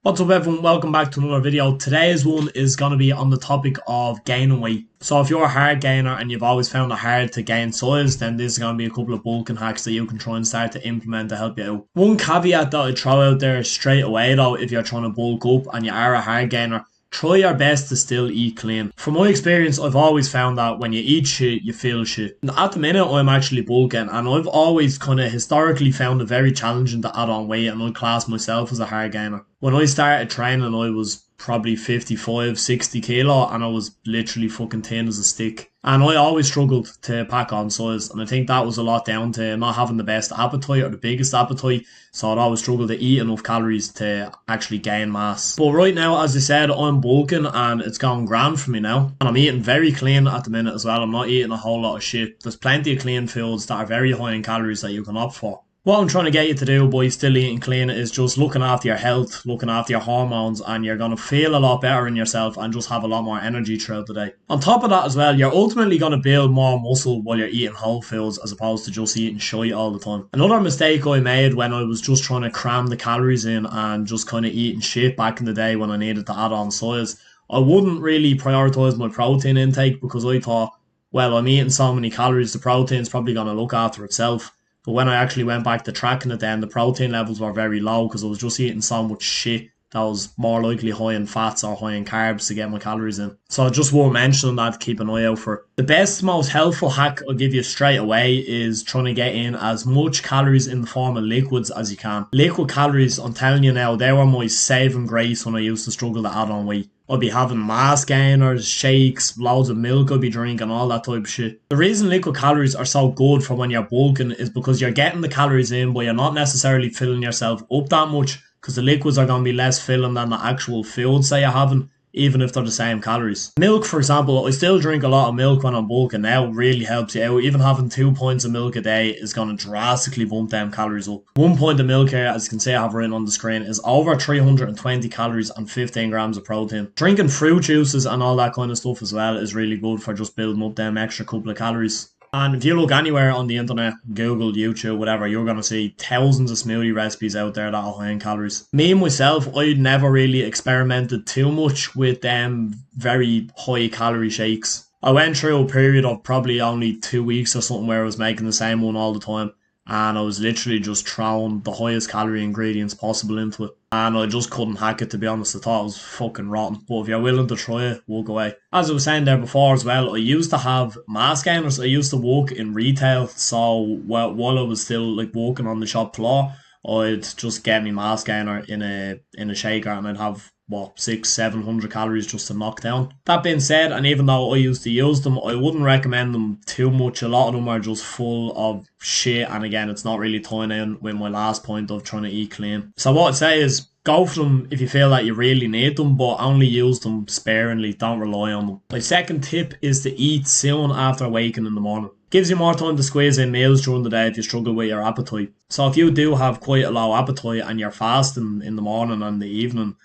What's up everyone, welcome back to another video. Today's one is going to be on the topic of gaining weight. So if you're a hard gainer and you've always found it hard to gain size, then this is going to be a couple of bulking hacks that you can try and start to implement to help you out. One caveat that I throw out there straight away though, if you're trying to bulk up and you are a hard gainer, try your best to still eat clean. From my experience, I've always found that when you eat shit, you feel shit. At the minute, I'm actually bulking, and I've always kind of historically found it very challenging to add on weight, and I class myself as a hard gainer. When I started training, I was probably 55, 60 kilo, and I was literally fucking thin as a stick. And I always struggled to pack on size, and I think that was a lot down to not having the best appetite or the biggest appetite, so I'd always struggle to eat enough calories to actually gain mass. But right now, as I said, I'm bulking and it's gone grand for me now, and I'm eating very clean at the minute as well. I'm not eating a whole lot of shit. There's plenty of clean foods that are very high in calories that you can opt for. What I'm trying to get you to do by still eating clean is just looking after your health, looking after your hormones, and you're going to feel a lot better in yourself and just have a lot more energy throughout the day. On top of that as well, you're ultimately going to build more muscle while you're eating whole foods as opposed to just eating shite all the time. Another mistake I made when I was just trying to cram the calories in and just kind of eating shit back in the day when I needed to add on size, I wouldn't really prioritise my protein intake because I thought, well, I'm eating so many calories, the protein's probably going to look after itself. But when I actually went back to tracking it then, the protein levels were very low because I was just eating so much shit that was more likely high in fats or high in carbs to get my calories in. So I just worth mentioning that to keep an eye out for. The best, most helpful hack I'll give you straight away is trying to get in as much calories in the form of liquids as you can. Liquid calories, I'm telling you now, they were my saving grace when I used to struggle to add on weight. I'd be having mass gainers, shakes, loads of milk I'd be drinking, all that type of shit. The reason liquid calories are so good for when you're bulking is because you're getting the calories in, but you're not necessarily filling yourself up that much because the liquids are going to be less filling than the actual foods that you're having, even if they're the same calories. Milk, for example, I still drink a lot of milk when I'm bulking now, really helps you out. Even having 2 pints of milk a day is going to drastically bump them calories up. 1 pint of milk here, as you can see I have written on the screen, is over 320 calories and 15 grams of protein. Drinking fruit juices and all that kind of stuff as well is really good for just building up them extra couple of calories. And if you look anywhere on the internet, Google, YouTube, whatever, you're going to see thousands of smoothie recipes out there that are high in calories. Me, myself, I'd never really experimented too much with them very high calorie shakes. I went through a period of probably only 2 weeks or something where I was making the same one all the time. And I was literally just throwing the highest calorie ingredients possible into it. And I just couldn't hack it, to be honest. I thought it was fucking rotten. But if you're willing to try it, walk away. As I was saying there before as well, I used to have mass gainers. I used to work in retail. So while I was still like working on the shop floor, I'd just get me mass gainer in a shaker and I'd have 600-700 calories just to knock down. That being said, and even though I used to use them, I wouldn't recommend them too much. A lot of them are just full of shit, and again, it's not really tying in with my last point of trying to eat clean. So what I'd say is go for them if you feel that you really need them, but only use them sparingly. Don't rely on them. My second tip is to eat soon after waking in the morning. Gives you more time to squeeze in meals during the day if you struggle with your appetite. So if you do have quite a low appetite and you're fasting in the morning and the evening,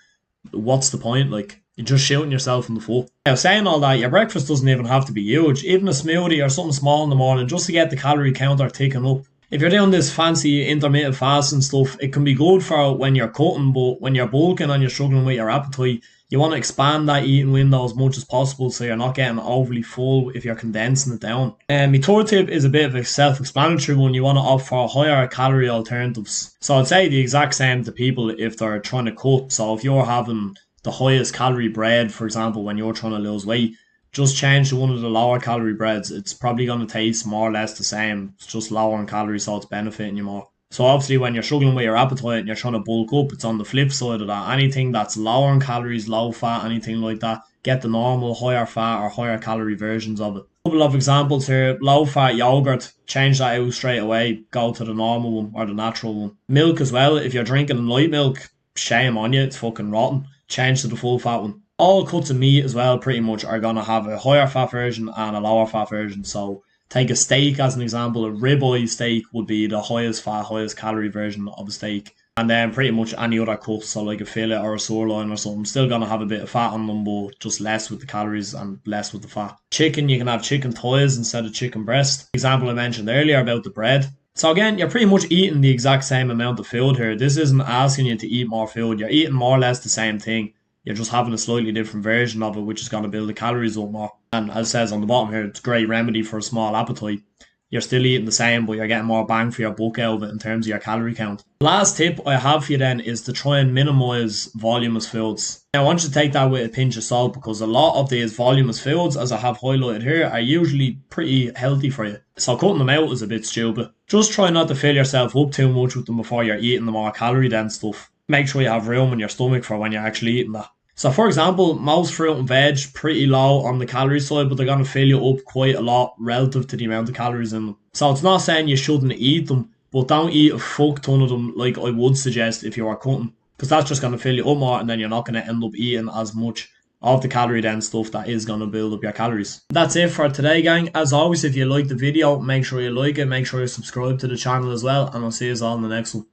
what's the point? Like, you're just shooting yourself in the foot. Now, saying all that, your breakfast doesn't even have to be huge. Even a smoothie or something small in the morning, just to get the calorie counter ticking up. If you're doing this fancy intermittent fasting stuff, it can be good for when you're cutting, but when you're bulking and you're struggling with your appetite, you want to expand that eating window as much as possible so you're not getting overly full if you're condensing it down. My third tip is a bit of a self-explanatory one. You want to opt for higher calorie alternatives. So I'd say the exact same to people if they're trying to cut. So if you're having the highest calorie bread, for example, when you're trying to lose weight, just change to one of the lower calorie breads. It's probably going to taste more or less the same. It's just lower in calories, so it's benefiting you more. So obviously when you're struggling with your appetite and you're trying to bulk up, it's on the flip side of that. Anything that's lower in calories, low fat, anything like that, get the normal higher fat or higher calorie versions of it. A couple of examples here: low fat yogurt, change that out straight away, go to the normal one or the natural one. Milk as well, if you're drinking light milk, shame on you, it's fucking rotten. Change to the full fat one. All cuts of meat as well pretty much are going to have a higher fat version and a lower fat version. So take a steak as an example. A ribeye steak would be the highest fat, highest calorie version of a steak. And then pretty much any other cut, so like a fillet or a sirloin or something, still going to have a bit of fat on them, but just less with the calories and less with the fat. Chicken, you can have chicken thighs instead of chicken breast. Example I mentioned earlier about the bread. So again, you're pretty much eating the exact same amount of food here. This isn't asking you to eat more food. You're eating more or less the same thing. You're just having a slightly different version of it, which is going to build the calories up more. And as it says on the bottom here, it's a great remedy for a small appetite. You're still eating the same, but you're getting more bang for your buck out of it in terms of your calorie count. Last tip I have for you then is to try and minimize voluminous foods. Now I want you to take that with a pinch of salt, because a lot of these voluminous foods, as I have highlighted here, are usually pretty healthy for you. So cutting them out is a bit stupid. Just try not to fill yourself up too much with them before you're eating the more calorie dense stuff. Make sure you have room in your stomach for when you're actually eating that. So for example, most fruit and veg pretty low on the calorie side, but they're going to fill you up quite a lot relative to the amount of calories in them. So it's not saying you shouldn't eat them, but don't eat a fuck ton of them like I would suggest if you are cutting, because that's just going to fill you up more, and then you're not going to end up eating as much of the calorie dense stuff that is going to build up your calories. That's it for today, gang. As always, if you like the video, make sure you like it, make sure you subscribe to the channel as well, and I'll see you all in the next one.